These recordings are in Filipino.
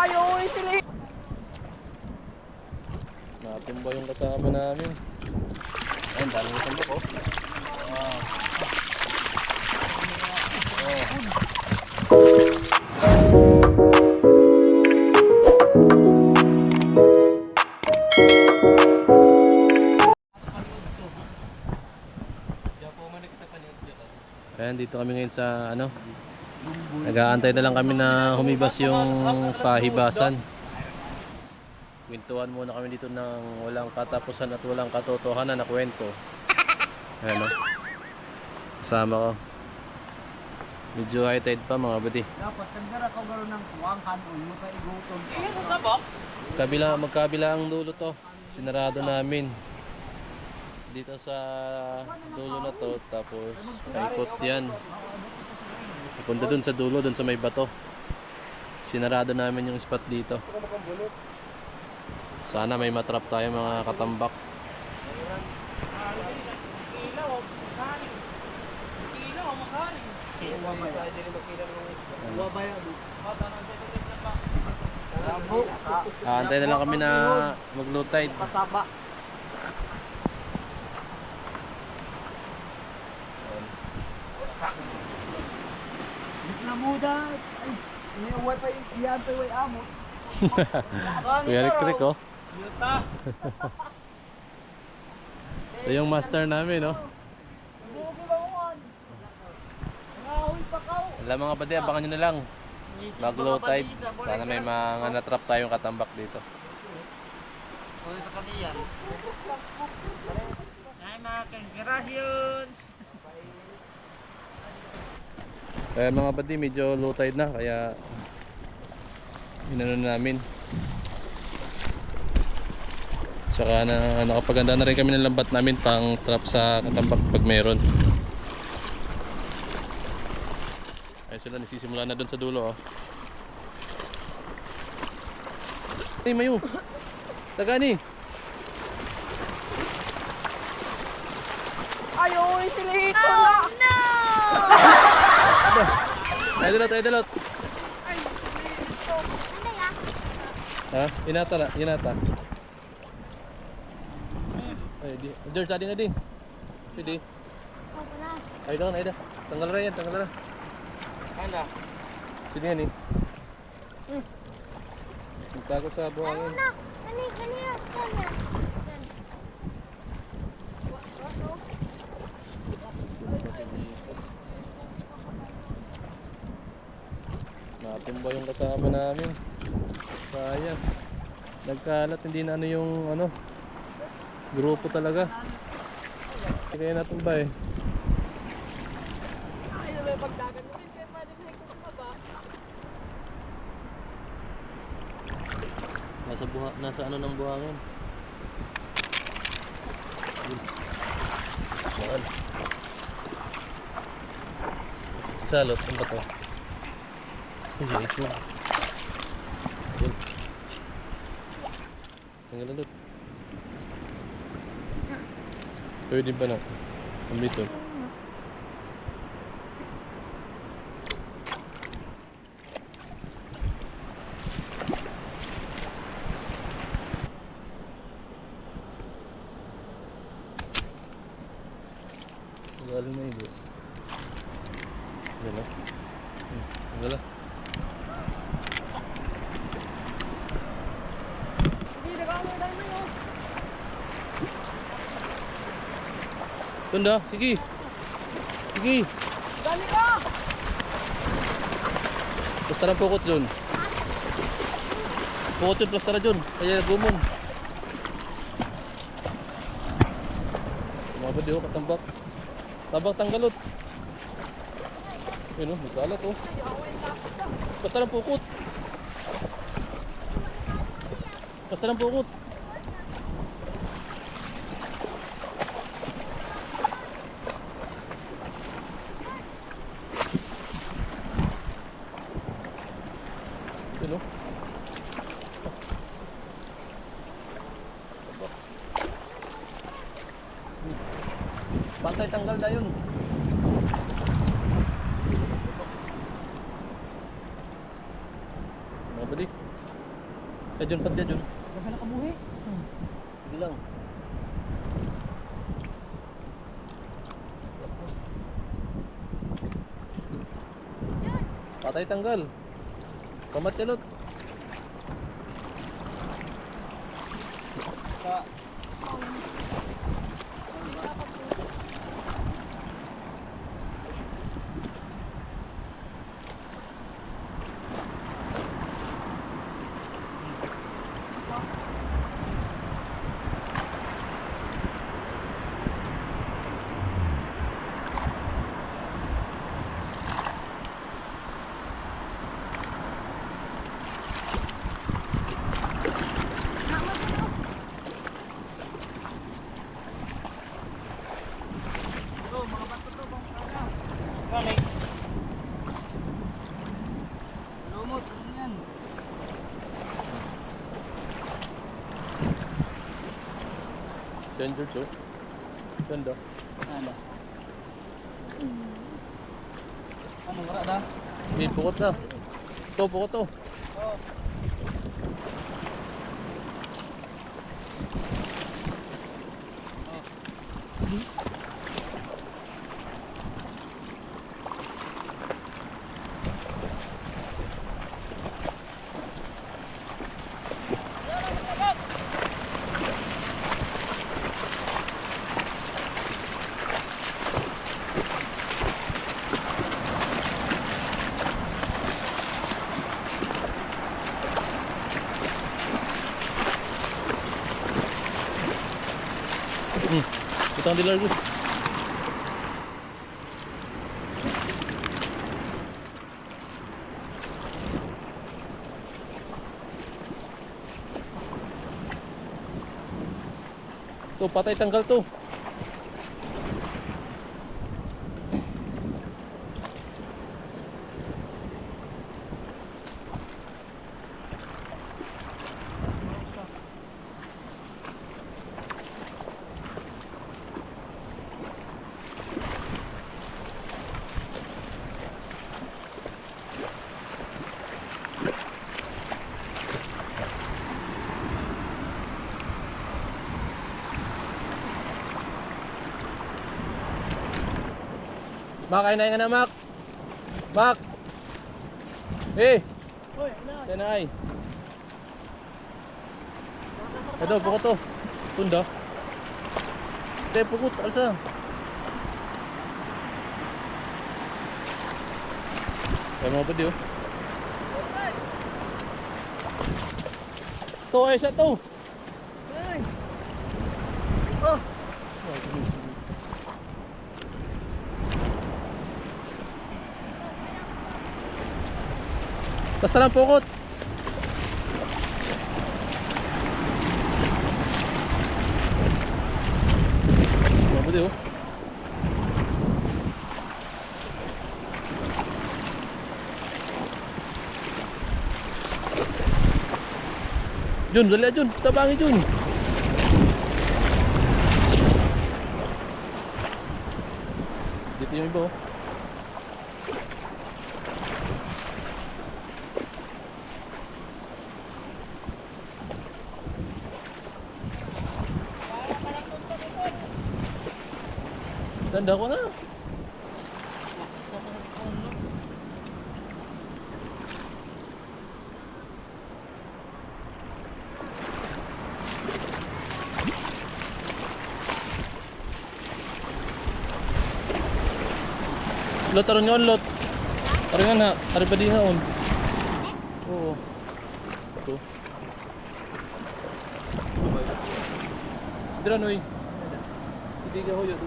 Ayaw, sili. Natumba yung kasama namin. Ayun, dami yung sandok oh. Ayan, dito kami ngayon sa ano, nag-aantay na lang kami na humibas yung pahibasan. Kwentuhan muna kami dito ng walang katapusan at walang katotohanan na kwento. Ayan o, kasama ko. Medyo high tide pa mga buddy. Dapat sandara ka garo ng kuwanghan o mo ka igutom. Magkabila ang dulo to. Sinarado namin dito sa dulo na to, tapos paikot yan punta dun sa dulo, dun sa may bato. Sinarado namin yung spot dito. Sana may matrap tayo mga katambak. Antay na lang kami na mag-low tide. Na muda. Ay, iniuway pa yung iyan pa yung amot. Kuya Rick oh. Yuta. Ito yung master namin oh. Sugi ba mo man? Ngahoy pa ka. Wala mga buddy, abangan nyo na lang. Bago low tide, sana may mga natrap tayong katambak dito. Ano sa kaniyan? Ay mga congratulations. Kaya mga buddy, medyo low tide na, kaya inano namin. Saka na nakapaganda na rin kami ng lambat namin pang trap sa katambak pag meron. Ay sila nasisimula na doon sa dulo oh. Ay mayo. Tagani. Ayaw, sili. Oh no! Ay dalot, ay dalot. Ay, sili. Ha? Inata na, inata. Ay di, George tadi na din. Pwede. Ay doon, ay da. Tanggal na yan, tanggal na. Ano? Sini yan eh. Nagtago sa buhangin. Ano? Kanina. Natumba yung kasama namin. Sayang. Nagkalat, hindi na ano yung ano, grupo talaga. Hindi kaya natumba eh. Ay, may pagdagan mo rin kaya pwede na ikaw ba? Nasa ano ng buhangin. Saan? Salot, ang bato. Ay, ito. Tanggal ulit. Pwede ba na? Ambito. Lalo na ito. Yan o. Tanggal na. Hindi, nag-away tayo na yun. Tunda, sige. Sige. Dali ka! Plastara ang pukot dun. Pukot yun, plastara dun. Kaya gumon. Mga badi oh, katambak. Tabak tanggalot. Yun oh, nagkalat oh. Plastara ang pukot. Plastara ang pukot. Yun oh. Bantay tanggal na yun. Mga badi. Dyan pati dyan. Baka nakabuhi. Sige lang. Tapos. Patay tanggal. Pamatyalot. Sa. Mga bato to bang kaya? Galing. Lumot, ano yan? St. George oh. Ganda. Ano? Ano wala na? May bukot na. Ito, bukot to. Oh. Ito ang dilar ko. Ito, patay tanggal to. Mak, kain na nga na, Mak. Mak. Eh, Hoy, ano? yan na ay. Ito, bukot to. Tunda. Ito, bukot. Alsa. Kaya mga pwede oh. Ito ay isa to. Ay. Oh. Basta lang pukot. Mabuti oh. Jun, dali Jun, tabangi Jun. Dito yung iba oh. Tanda ko na. Lot aron yon lot. Aron nga na, ari pa din on. Oo. Ito. Dira noy. Hindi ka hoyo.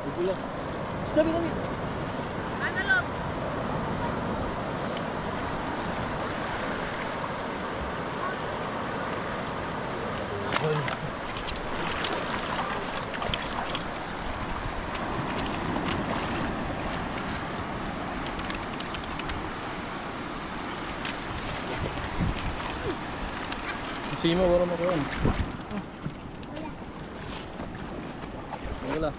Bugula. Sabi kami. Sima wala mo karon. Wala.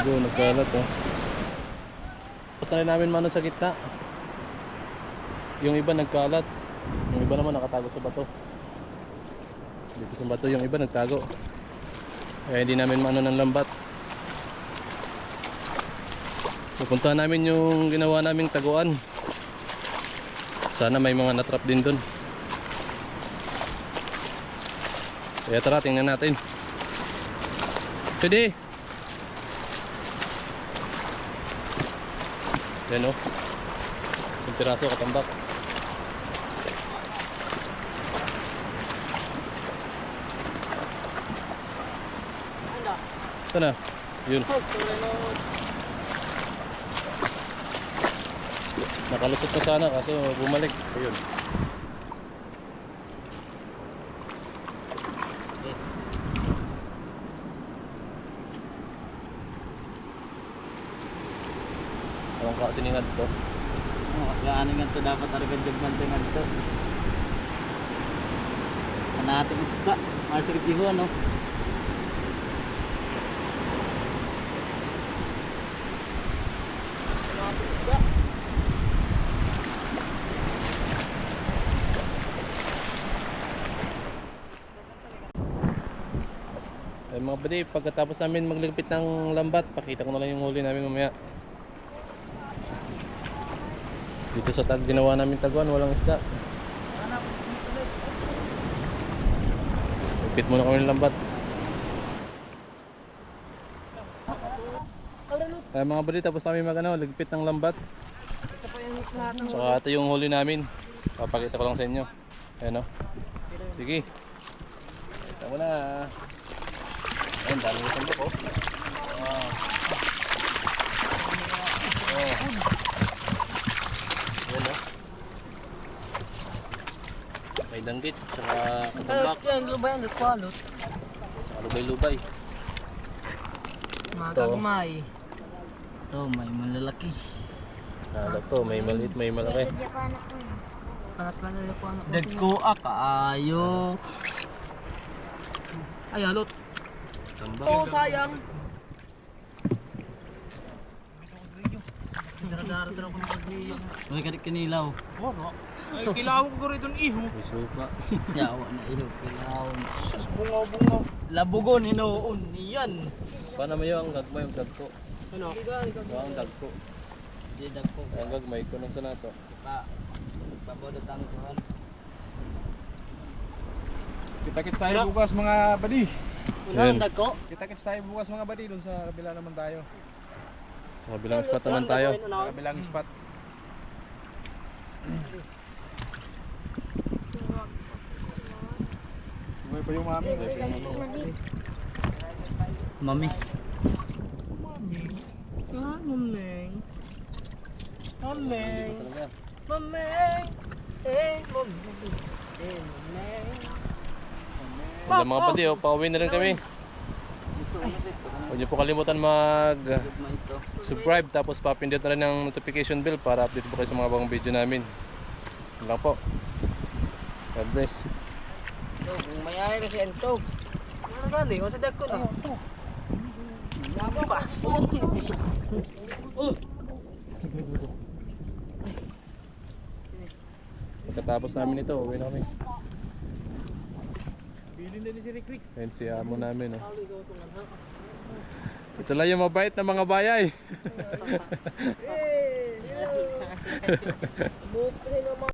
Dugo, nagkalat oh. Tapos na rin namin mano sa gitna. Yung iba nagkalat. Yung iba naman nakatago sa bato. Dito sa bato yung iba nagtago. Kaya hindi namin mano ng lambat. Pupuntahan namin yung ginawa naming taguan. Sana may mga natrap din dun. Kaya tara, tingnan natin. Pwede. Yan o. Yung piraso katambak. Sana. Yun. Nakalusot na sana kaso bumalik. Ayun. Ang kasiningad to. Gaanin nga ito dapat aragan jagman ito nga ito. Kanating isda. Masakit yung ano. Kanating isda. Ay mga buddy, pagkatapos namin magligpit ng lambat, pakita ko na lang yung huli namin mamaya. Dito sa tag ginawa namin taguan, walang isda. Ligpit muna kami ng lambat. Ay mga buddy, tapos namin ligpit ng lambat. Saka ito yung huli namin. Papakita ko lang sa inyo. Ayan o. Sige. Kita mo na. Ayan, dami yung sandok oh. Wow. Oh. Ayan oh. May danggit, saka katambak. Yan, lubay ang nagkwalot. Saka lubay-lubay. Mga Ito. kagumay. Ito, may malalaki. Nalo to, may maliit, may malaki. Anak ka na po anak. Dagko ayo. Ay, halot. Tambak. Oo, sayang. May kadik kinilaw. Ay, kilaw ko rito ng iho. May suka. Yawa na iyo kilaw. Sus, bungaw-bungaw. Labugon hinoon iyan. Paano mo yung gagmay yung dagko? Ano? Ang dagko. Di dagko. Ang gagmay ko nung na to. Pa. Babodot ang kuhan. Kita-kits tayo bukas mga buddy. Ayan. Dagko. Kita-kits tayo bukas mga buddy. Doon sa kabila naman tayo. Mga bilang spot naman tayo. Sa kabilang spot. Buhay pa yung mami. Mami. Ah, mameng. Mameng. Talaga. Mameng. Eh, mameng. Eh, mameng. Wala mga pati oh, pauwi na rin kami. Huwag niyo po kalimutan mag-subscribe tapos papindot na rin ng notification bell para update po kayo sa mga bagong video namin. Yun lang po. God bless. Kung may ayos si Ento. Ano gali? Masa dagko na. Yabo pa. Pagkatapos namin ito, uwi na kami. Bilin na ni si Rick Rick. Ayan si amo namin oh. Ito lang yung mabait na mga bayay. Eh, hello. Buti naman.